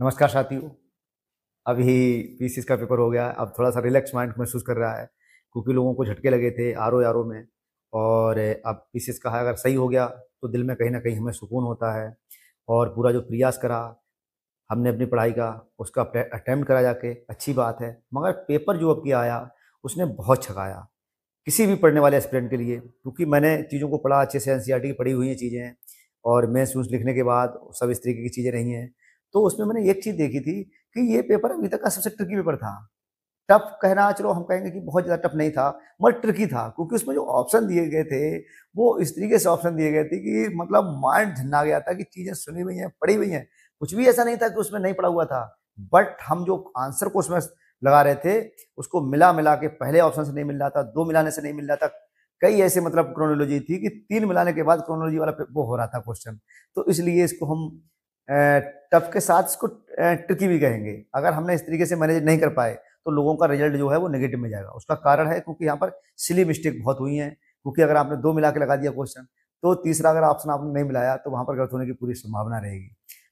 नमस्कार साथियों। अभी पीसीएस का पेपर हो गया। अब थोड़ा सा रिलैक्स माइंड महसूस कर रहा है क्योंकि लोगों को झटके लगे थे आरओ आरओ में। और अब पीसीएस का है, अगर सही हो गया तो दिल में कहीं ना कहीं हमें सुकून होता है। और पूरा जो प्रयास करा हमने अपनी पढ़ाई का, उसका अटेम्प्ट करा जाके, अच्छी बात है। मगर पेपर जो अब किया आया उसने बहुत छकाया किसी भी पढ़ने वाले एस्पिरेंट के लिए, क्योंकि मैंने चीज़ों को पढ़ा अच्छे से, एनसीईआरटी की पढ़ी हुई हैं चीज़ें। और मेंस वेंस लिखने के बाद सब इस तरीके की चीज़ें रही हैं। तो उसमें मैंने एक चीज़ देखी थी कि ये पेपर अभी तक का सबसे ट्रिकी पेपर था। टफ कहना, चलो हम कहेंगे कि बहुत ज़्यादा टफ नहीं था, मगर ट्रिकी था, क्योंकि उसमें जो ऑप्शन दिए गए थे वो इस तरीके से ऑप्शन दिए गए थे कि मतलब माइंड झन्ना गया था कि चीज़ें सुनी हुई हैं, पढ़ी हुई हैं। कुछ भी ऐसा नहीं था कि उसमें नहीं पढ़ा हुआ था। बट हम जो आंसर को उसमें लगा रहे थे, उसको मिला मिला के पहले ऑप्शन से नहीं मिल रहा था, 2 मिलाने से नहीं मिल रहा था। कई ऐसे मतलब क्रोनोलॉजी थी कि 3 मिलाने के बाद क्रोनोलॉजी वाला वो हो रहा था क्वेश्चन। तो इसलिए इसको हम टफ के साथ इसको ट्रिकी भी कहेंगे। अगर हमने इस तरीके से मैनेज नहीं कर पाए तो लोगों का रिजल्ट जो है वो नेगेटिव में जाएगा। उसका कारण है क्योंकि यहाँ पर सिली मिस्टेक बहुत हुई हैं। क्योंकि अगर आपने 2 मिला के लगा दिया क्वेश्चन, तो तीसरा अगर ऑप्शन आपने नहीं मिलाया तो वहाँ पर गलत होने की पूरी संभावना रहेगी।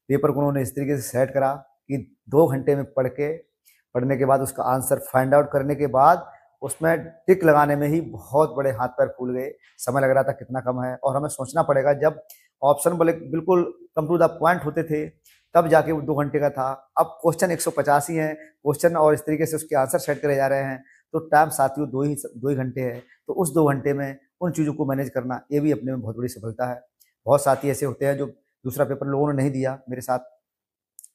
पेपर को उन्होंने इस तरीके से सेट करा कि 2 घंटे में पढ़ने के बाद उसका आंसर फाइंड आउट करने के बाद उसमें टिक लगाने में ही बहुत बड़े हाथ पैर फूल गए। समय लग रहा था कितना कम है, और हमें सोचना पड़ेगा जब ऑप्शन बोले बिल्कुल कम टू द पॉइंट होते थे तब जाके वो 2 घंटे का था। अब क्वेश्चन 150 ही है क्वेश्चन, और इस तरीके से उसके आंसर सेट करे जा रहे हैं। तो टाइम साथियों 2 ही घंटे है। तो उस 2 घंटे में उन चीज़ों को मैनेज करना, ये भी अपने में बहुत बड़ी सफलता है। बहुत साथी ऐसे होते हैं जो दूसरा पेपर लोगों ने नहीं दिया। मेरे साथ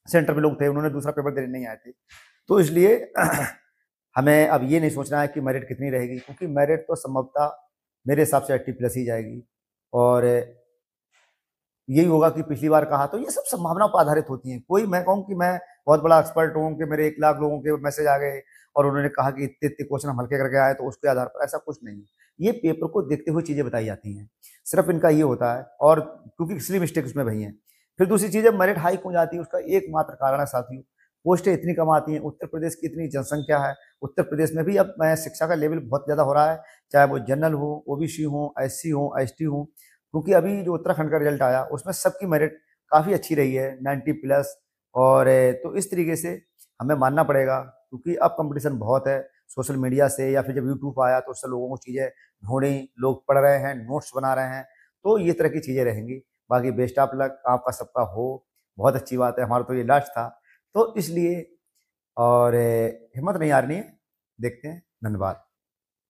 सेंटर में लोग थे, उन्होंने दूसरा पेपर देने नहीं आए थे। तो इसलिए हमें अब ये नहीं सोचना है कि मेरिट कितनी रहेगी, क्योंकि मेरिट तो संभवतः मेरे हिसाब से 80+ ही जाएगी। और यही होगा कि पिछली बार कहा, तो ये सब संभावनाओं पर आधारित होती हैं। कोई मैं कहूँ कि मैं बहुत बड़ा एक्सपर्ट हूँ कि मेरे 1 लाख लोगों के मैसेज आ गए और उन्होंने कहा कि इतने इतने क्वेश्चन हम हल्के करके आए, तो उसके आधार पर ऐसा कुछ नहीं है। ये पेपर को देखते हुए चीजें बताई जाती हैं, सिर्फ इनका ये होता है। और क्योंकि इसलिए मिस्टेक उसमें भई है। फिर दूसरी चीज है, मेरिट हाई क्यों जाती है, उसका एकमात्र कारण है साथियों, पोस्टें इतनी कम आती हैं। उत्तर प्रदेश की इतनी जनसंख्या है, उत्तर प्रदेश में भी अब शिक्षा का लेवल बहुत ज्यादा हो रहा है, चाहे वो जनरल हो, ओबीसी हो, एससी हो, एसटी हो। क्योंकि अभी जो उत्तराखंड का रिजल्ट आया उसमें सबकी मेरिट काफ़ी अच्छी रही है, 90+। और तो इस तरीके से हमें मानना पड़ेगा, क्योंकि अब कंपटीशन बहुत है सोशल मीडिया से, या फिर जब यूट्यूब आया तो उससे लोगों को चीज़ें ढूंढी, लोग पढ़ रहे हैं, नोट्स बना रहे हैं। तो ये तरह की चीज़ें रहेंगी। बाकी बेस्ट ऑफ लक, आपका सबका हो, बहुत अच्छी बात है। हमारा तो ये लास्ट था, तो इसलिए और हिम्मत नहीं हारनी है। देखते हैं। धन्यवाद।